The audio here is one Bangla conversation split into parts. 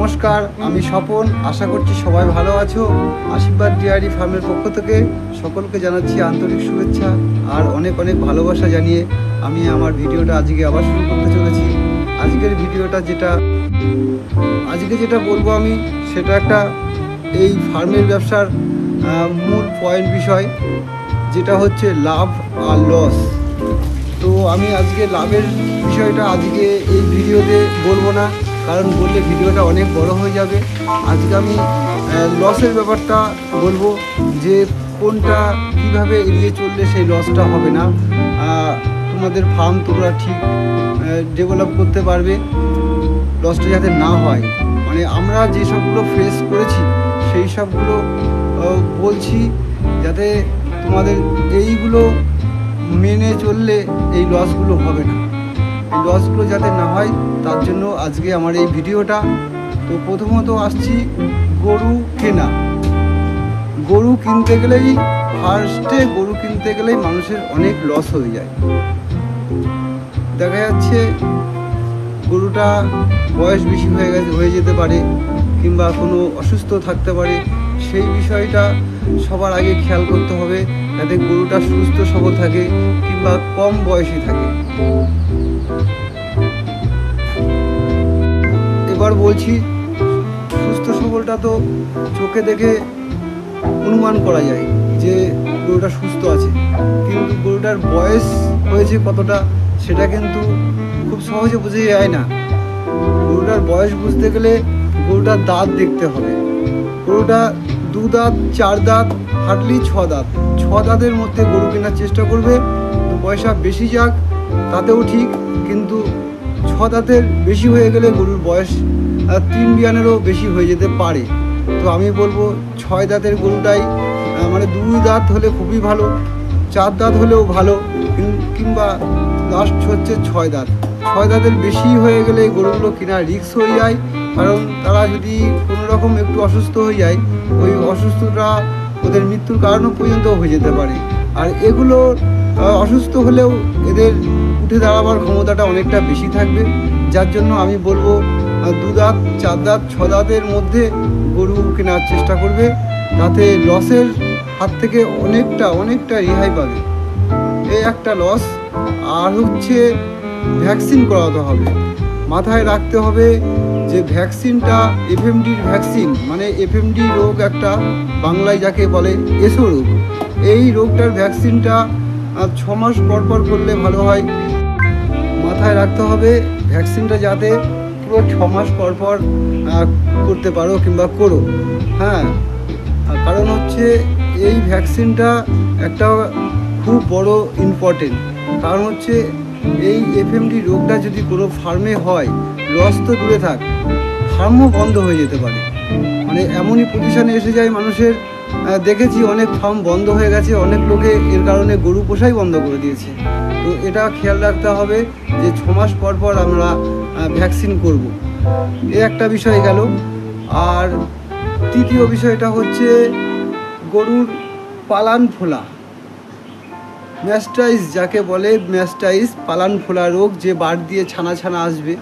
নমস্কার, আমি স্বপন। আশা করছি সবাই ভালো আছো। আশীর্বাদ ডেয়ারি ফার্মের পক্ষ থেকে সকলকে জানাচ্ছি আন্তরিক শুভেচ্ছা আর অনেক অনেক ভালোবাসা জানিয়ে আমি আমার ভিডিওটা আজকে আবার শুরু করতে চলেছি। আজকের ভিডিওটা যেটা বলবো আমি সেটা একটা এই ফার্মের ব্যবসার মূল পয়েন্ট বিষয়, যেটা হচ্ছে লাভ আর লস। তো আমি আজকে লাভের বিষয়টা আজকে এই ভিডিওতে বলবো না, কারণ বললে ভিডিওটা অনেক বড় হয়ে যাবে। আজকে আমি লসের ব্যাপারটা বলবো, যে কোনটা কিভাবে এড়িয়ে চললে সেই লসটা হবে না, তোমাদের ফার্ম তোমরা ঠিক ডেভেলপ করতে পারবে, লসটা যাতে না হয়। মানে আমরা যে সবগুলো ফেস করেছি সেই সবগুলো বলছি, যাতে তোমাদের এইগুলো মেনে চললে এই লসগুলো হবে না, এই লসগুলো যাতে না হয় তার জন্য আজকে আমার এই ভিডিওটা। তো প্রথমত আসছি গরু কেনা। গরু কিনতে গেলেই মানুষের অনেক লস হয়ে যায়। দেখা যাচ্ছে গরুটা বয়স বেশি হয়ে যেতে পারে, কিংবা কোনো অসুস্থ থাকতে পারে। সেই বিষয়টা সবার আগে খেয়াল করতে হবে, যাতে গরুটা সুস্থ সবল থাকে কিংবা কম বয়সী থাকে। এবার বলছি, সুস্থ সবলটা তো চোখে দেখে অনুমান করা যায় যে গরুটা সুস্থ আছে, কিন্তু গরুটার বয়স হয়েছে কতটা সেটা কিন্তু খুব সহজে বোঝা যায় না। গরুটার বয়স বুঝতে গেলে গরুটার দাঁত দেখতে হবে। গরুটা 2 দাঁত 4 দাঁত হার্ডলি 6 দাঁত, 6 দাঁতের মধ্যে গরু কেনার চেষ্টা করবে। তো পয়সা বেশি যাক তাতেও ঠিক, কিন্তু 6 দাঁতের বেশি হয়ে গেলে গরুর বয়স 3 বিয়ানেরও বেশি হয়ে যেতে পারে। তো আমি বলবো 6 দাঁতের গরুটাই, মানে 2 দাঁত হলে খুবই ভালো, 4 দাঁত হলেও ভালো, কিংবা লাস্ট হচ্ছে 6 দাঁত। 6 দাঁতের বেশি হয়ে গেলে গরুগুলো কেনা রিস্ক হয়ে যায়, কারণ তারা যদি কোনো রকম একটু অসুস্থ হয়ে যায়, ওই অসুস্থতা ওদের মৃত্যুর কারণও পর্যন্ত হয়ে যেতে পারে। আর এগুলো অসুস্থ হলেও এদের উঠে দাঁড়াবার ক্ষমতাটা অনেকটা বেশি থাকবে, যার জন্য আমি বলবো 2 দাঁত 4 দাঁত 6 দাঁতের মধ্যে গরু কেনার চেষ্টা করবে, তাতে লসের হাত থেকে অনেকটা রেহাই পাবে। এই একটা লস। আর হচ্ছে ভ্যাকসিন করাতে হবে। মাথায় রাখতে হবে যে ভ্যাকসিনটা এফএমডির ভ্যাকসিন, মানে এফএমডি রোগ একটা, বাংলায় যাকে বলে এসো রোগ। এই রোগটার ভ্যাকসিনটা 6 মাস পর করলে ভালো হয়। মাথায় রাখতে হবে ভ্যাকসিনটা যাতে পুরো 6 মাস পর করতে পারো কিংবা করো। হ্যাঁ, কারণ হচ্ছে এই ভ্যাকসিনটা একটা খুব বড় ইম্পর্টেন্ট। কারণ হচ্ছে এই এফএমডি রোগটা যদি কোনো ফার্মে হয়, লস তো দূরে থাক, ফার্মও বন্ধ হয়ে যেতে পারে। মানে এমনই পজিশনে এসে যায় মানুষের, দেখেছি অনেক ফার্ম বন্ধ হয়ে গেছে, অনেক লোকে এর কারণে গরু পোষাই বন্ধ করে দিয়েছে। তো এটা খেয়াল রাখতে হবে যে 6 মাস পর আমরা ভ্যাকসিন করব। এ একটা বিষয় গেল। আর তৃতীয় বিষয়টা হচ্ছে গরুর পালান ফোলা, ম্যাস্টাইস যাকে বলে, ম্যাস্টাইস পালান ফোলা রোগ, যে বার দিয়ে ছানা আসবে।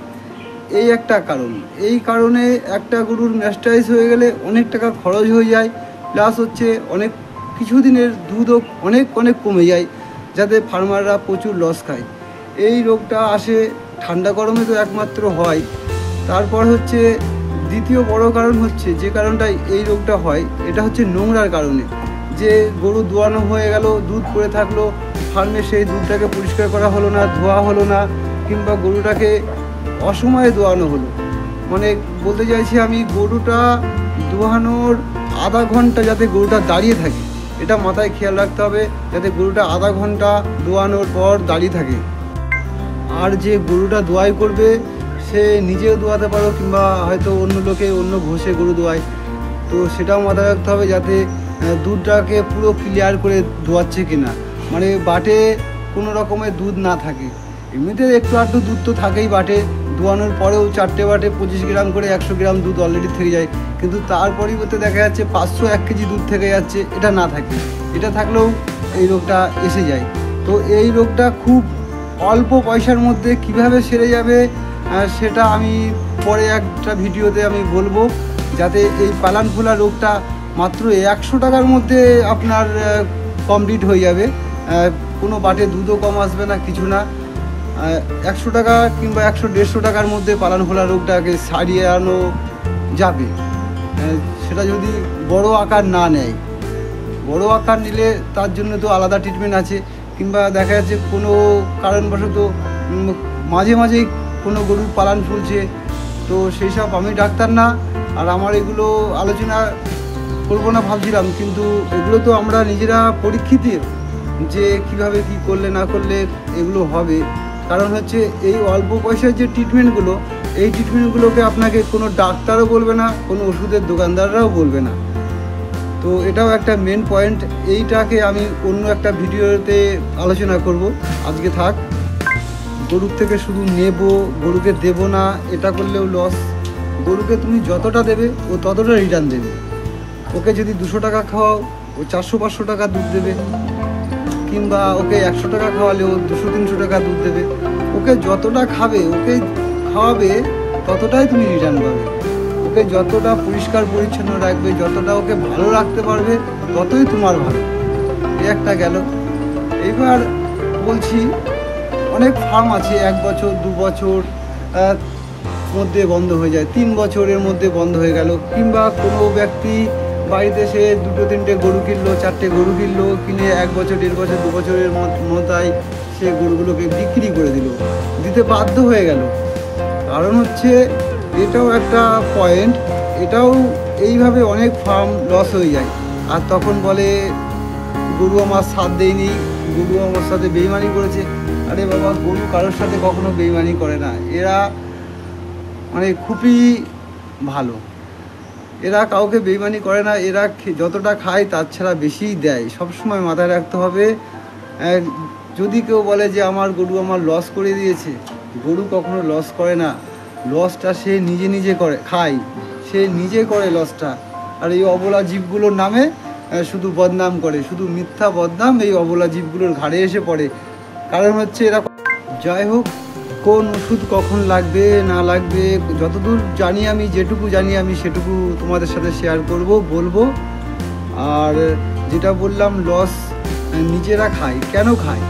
এই একটা কারণ। এই কারণে একটা গরুর ম্যাস্টাইস হয়ে গেলে অনেক টাকা খরচ হয়ে যায়, প্লাস হচ্ছে অনেক কিছুদিনের দুধও অনেক কমে যায়, যাতে ফার্মাররা প্রচুর লস খায়। এই রোগটা আসে ঠান্ডা গরমে তো একমাত্র হয়। তারপর হচ্ছে দ্বিতীয় বড় কারণ হচ্ছে, যে কারণটাই এই রোগটা হয়, এটা হচ্ছে নোংরার কারণে। যে গরু দোয়ানো হয়ে গেল, দুধ পড়ে থাকলো ফার্মে, সেই দুধটাকে পরিষ্কার করা হলো না, ধোয়া হলো না, কিংবা গরুটাকে অসময়ে দোয়ানো হলো। মানে বলতে চাইছি আমি, গরুটা দোয়ানোর আধা ঘন্টা যাতে গরুটা দাঁড়িয়ে থাকে, এটা মাথায় খেয়াল রাখতে হবে, যাতে গরুটা আধা ঘন্টা দোয়ানোর পর দাঁড়িয়ে থাকে। আর যে গরুটা দোয়াই করবে সে নিজেও দোয়াতে পারো, কিংবা হয়তো অন্য ঘষে গরু দোয়ায়, তো সেটাও মাথায় রাখতে হবে, যাতে দুধটাকে পুরো ক্লিয়ার করে দোয়াচ্ছে কিনা, মানে বাটে কোনো রকমের দুধ না থাকে। এমনিতে একটু আধটু দুধ তো থাকেই বাটে, দোয়ানোর পরেও 4টে বাটে 25 গ্রাম করে 100 গ্রাম দুধ অলরেডি থেকে যায়, কিন্তু তার পরিবর্তে দেখা যাচ্ছে 501 কেজি দুধ থেকে যাচ্ছে। এটা না থাকে, এটা থাকলেও এই রোগটা এসে যায়। তো এই রোগটা খুব অল্প পয়সার মধ্যে কিভাবে সেরে যাবে সেটা আমি পরে একটা ভিডিওতে আমি বলবো, যাতে এই পালান ফোলা রোগটা মাত্র 100 টাকার মধ্যে আপনার কমপ্লিট হয়ে যাবে। কোনো বাটে দুধও কম আসবে না, কিছু না। 100 টাকা কিংবা 100-150 টাকার মধ্যে পালান ফোলা রোগটাকে সারিয়ে আনো যাবে, সেটা যদি বড় আকার না নেয়। বড় আকার নিলে তার জন্য তো আলাদা ট্রিটমেন্ট আছে, কিংবা দেখা যাচ্ছে কোনো কারণবশত মাঝে মাঝেই কোনো গরুর পালান ফুলছে, তো সেই সব আমি ডাক্তার না, আর আমার এগুলো আলোচনা করবো না ভাবছিলাম, কিন্তু এগুলো তো আমরা নিজেরা পরীক্ষিত যে কিভাবে কি করলে না করলে এগুলো হবে। কারণ হচ্ছে এই অল্প পয়সার যে ট্রিটমেন্টগুলো, এই ট্রিটমেন্টগুলোকে আপনাকে কোনো ডাক্তারও বলবে না, কোনো ওষুধের দোকানদাররাও বলবে না। তো এটাও একটা মেন পয়েন্ট, এইটাকে আমি অন্য একটা ভিডিওতে আলোচনা করব। আজকে থাক। গরুর থেকে শুধু নেব, গরুকে দেব না, এটা করলেও লস। গরুকে তুমি যতটা দেবে ও ততটা রিটার্ন দেবে। ওকে যদি 200 টাকা খাওয়াও, ও 400-500 টাকা দুধ দেবে, কিংবা ওকে 100 টাকা খাওয়ালেও 200-300 টাকা দুধ দেবে। ওকে যতটা খাবে, ওকে খাওয়াবে, ততটাই তুমি রিটার্ন পাবে। ওকে যতটা পরিষ্কার পরিচ্ছন্ন রাখবে, যতটা ওকে ভালো রাখতে পারবে, ততই তোমার ভালো। এই একটা গেল। এবার বলছি, অনেক ফার্ম আছে 1 বছর 2 বছর মধ্যে বন্ধ হয়ে যায়, 3 বছরের মধ্যে বন্ধ হয়ে গেল, কিংবা কোনো ব্যক্তি বাড়িতে সে 2-3টে গরু কিনলো, 4টে গরু কিনলো, কিনে 1 বছর 1.5 বছর 2 বছরের মাথায় সে গরুগুলোকে বিক্রি করে দিতে বাধ্য হয়ে গেল। কারণ হচ্ছে এটাও একটা পয়েন্ট, এটাও এইভাবে অনেক ফার্ম লস হয়ে যায়। আর তখন বলে গরু আমার সাথ দেয়নি, গরু আমার সাথে বেইমানি করেছে। আরে বাবা, গরু কারোর সাথে কখনো বেইমানি করে না। এরা মানে খুবই ভালো, এরা কাউকে বেইমানি করে না। এরা যতটা খায় তার ছাড়া বেশিই দেয়। সবসময় মাথায় রাখতে হবে, যদি কেউ বলে যে আমার গরু আমার লস করে দিয়েছে, গরু কখনো লস করে না। লসটা সে নিজে খায়, সে নিজে করে লসটা। আর এই অবলা জীবগুলোর নামে শুধু বদনাম করে, শুধু মিথ্যা বদনাম এই অবলা জীবগুলোর ঘাড়ে এসে পড়ে। কারণ হচ্ছে এরা, যাই হোক, কোন ওষুধ কখন লাগবে না লাগবে, যতদূর জানি আমি, যেটুকু জানি আমি সেটুকু তোমাদের সাথে শেয়ার করব, বলবো। আর যেটা বললাম, লস নিজেরা খায়, কেন খায়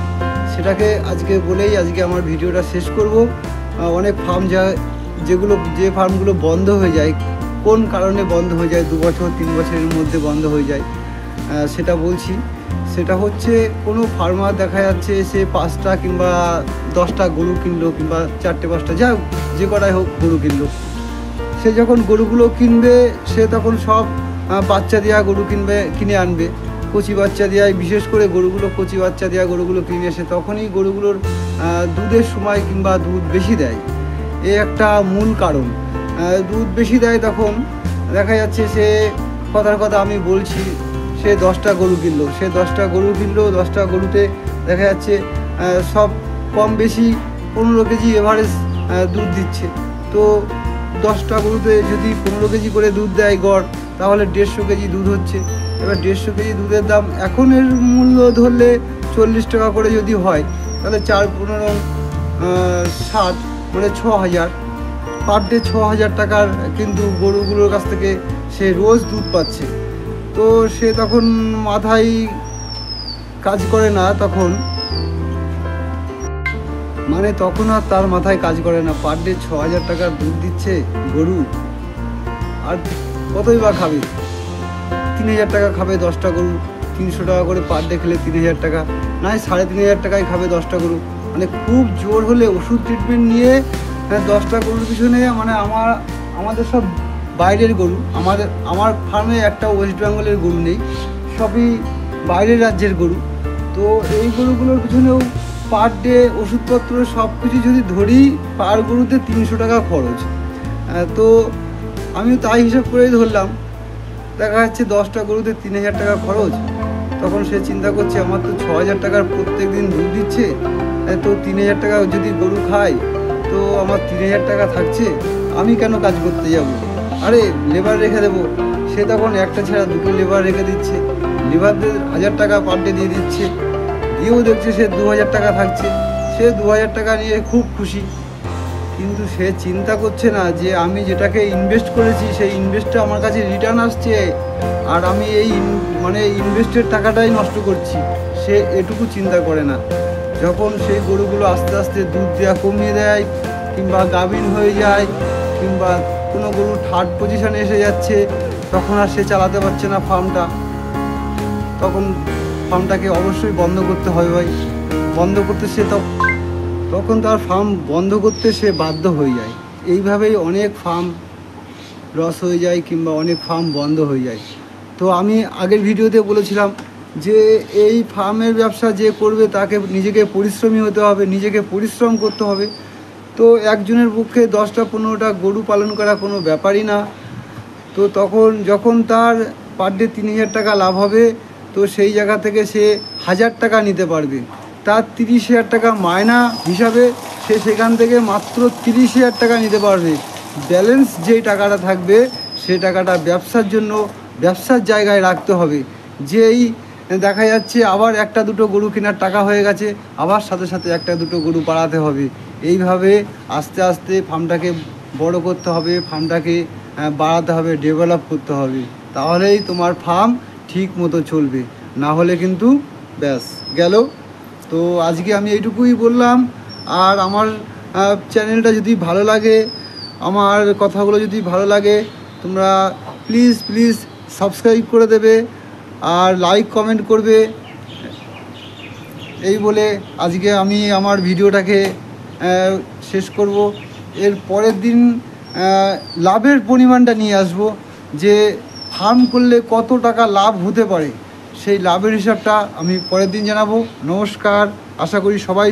সেটাকে আজকে বলেই আজকে আমার ভিডিওটা শেষ করব। অনেক ফার্ম যে ফার্মগুলো বন্ধ হয়ে যায়, কোন কারণে বন্ধ হয়ে যায়, 2 বছর 3 বছরের মধ্যে বন্ধ হয়ে যায়, সেটা বলছি। সেটা হচ্ছে কোনো ফার্মার দেখা যাচ্ছে সে 5টা কিংবা 10টা গরু কিনলো, কিংবা 4টে-5টা, যা যে কটাই হোক গরু কিনলো। সে যখন গরুগুলো কিনবে, সে তখন সব বাচ্চা দেওয়া গরু কিনে আনবে, কচি বাচ্চা দেওয়ায়, বিশেষ করে গরুগুলো কচি বাচ্চা দেওয়া গরুগুলো কিনে এসে তখনই গরুগুলোর দুধের সময় কিংবা দুধ বেশি দেয়। এ একটা মূল কারণ। দুধ বেশি দেয়, তখন দেখা যাচ্ছে সে, কথার কথা আমি বলছি, সে 10টা গরু কিনলো, 10টা গরুতে দেখা যাচ্ছে সব কম বেশি 15 কেজি এভারেজ দুধ দিচ্ছে। তো 10টা গরুতে যদি 15 কেজি করে দুধ দেয় গড়, তাহলে 150 কেজি দুধ হচ্ছে। এবার 150 কেজি দুধের দাম এখনের মূল্য ধরলে 40 টাকা করে যদি হয়, তাহলে 4-15-60 মানে 6000 পার ডে, 6000 টাকার কিন্তু গরুগুলোর কাছ থেকে সে রোজ দুধ পাচ্ছে। তো সে তখন মাথায় কাজ করে না, তখন আর তার মাথায় কাজ করে না। পার ডে 6000 টাকার দুধ দিচ্ছে গরু, আর কতই বা খাবে? 3000 টাকা খাবে 10টা গরু, 300 টাকা করে পার ডে খেলে 3000 টাকা, নয় 3500 টাকায় খাবে 10টা গরু। মানে খুব জোর হলে ওষুধ ট্রিটমেন্ট নিয়ে 10টা গরুর পিছনে, মানে আমাদের সব বাইরের গরু, আমার ফার্মে একটা ওয়েস্ট বেঙ্গলের গরু নেই, সবই বাইরের রাজ্যের গরু। তো এই গরুগুলোর পিছনেও পার ডে ওষুধপত্র সব কিছু যদি ধরি, পার গরুতে 300 টাকা খরচ। তো আমি তাই হিসাব করেই ধরলাম, দেখা যাচ্ছে 10টা গরুতে 3000 টাকা খরচ। তখন সে চিন্তা করছে, আমার তো 6000 টাকার প্রত্যেক দিন দুধ দিচ্ছে, তো 3000 টাকা যদি গরু খায়, তো আমার 3000 টাকা থাকছে, আমি কেন কাজ করতে যাব? আরে লেবার রেখে দেবো। সে তখন একটা ছাড়া 2টো লেবার রেখে দিচ্ছে, লেবারদের 1000 টাকা পার ডে দিয়ে দিচ্ছে, দিয়েও দেখছে সে 2000 টাকা থাকছে। সে 2000 টাকা নিয়ে খুব খুশি। কিন্তু সে চিন্তা করছে না যে আমি যেটাকে ইনভেস্ট করেছি সেই ইনভেস্টটা আমার কাছে রিটার্ন আসছে, আর আমি এই ইনভেস্টের টাকাটাই নষ্ট করছি। সে এটুকু চিন্তা করে না। যখন সেই গরুগুলো আস্তে আস্তে দুধ দেওয়া কমিয়ে দেয়, কিংবা গাভিন হয়ে যায়, কিংবা কোনো গরু থার্ড পজিশনে এসে যাচ্ছে, তখন আর সে চালাতে পারছে না ফার্মটা, তখন ফার্মটাকে অবশ্যই বন্ধ করতে হয় ভাই। বন্ধ করতে সে তখন তার ফার্ম বন্ধ করতে সে বাধ্য হয়ে যায়। এইভাবেই অনেক ফার্ম লস হয়ে যায়, কিংবা অনেক ফার্ম বন্ধ হয়ে যায়। তো আমি আগের ভিডিওতে বলেছিলাম যে এই ফার্মের ব্যবসা যে করবে তাকে নিজেকে পরিশ্রমী হতে হবে, নিজেকে পরিশ্রম করতে হবে। তো একজনের পক্ষে 10-15টা গরু পালন করা কোনো ব্যাপারই না। তো যখন তার পার ডে 3,000 টাকা লাভ হবে, তো সেই জায়গা থেকে সে 1,000 টাকা নিতে পারবে। তার 30,000 টাকা মায়না হিসাবে সে সেখান থেকে মাত্র 30,000 টাকা নিতে পারবে। ব্যালেন্স যেই টাকাটা থাকবে সে টাকাটা ব্যবসার জন্য ব্যবসার জায়গায় রাখতে হবে। যেই দেখা যাচ্ছে আবার 1-2 গরু কেনার টাকা হয়ে গেছে, আবার সাথে সাথে 1-2 গরু বাড়াতে হবে। এইভাবে আস্তে আস্তে ফার্মটাকে বড় করতে হবে, ফার্মটাকে বাড়াতে হবে, ডেভেলপ করতে হবে। তাহলেই তোমার ফার্ম ঠিক মতো চলবে, না হলে কিন্তু ব্যাস গেল। তো আজকে আমি এইটুকুই বললাম। আর আমার চ্যানেলটা যদি ভালো লাগে, আমার কথাগুলো যদি ভালো লাগে, তোমরা প্লিজ সাবস্ক্রাইব করে দেবে আর লাইক কমেন্ট করবে। এই বলে আজকে আমি আমার ভিডিওটাকে শেষ করব। এর পরের দিন লাভের পরিমাণটা নিয়ে আসব, যে ফার্ম করলে কত টাকা লাভ হতে পারে, সেই লাভের হিসাবটা আমি পরের দিন জানাবো। নমস্কার, আশা করি সবাই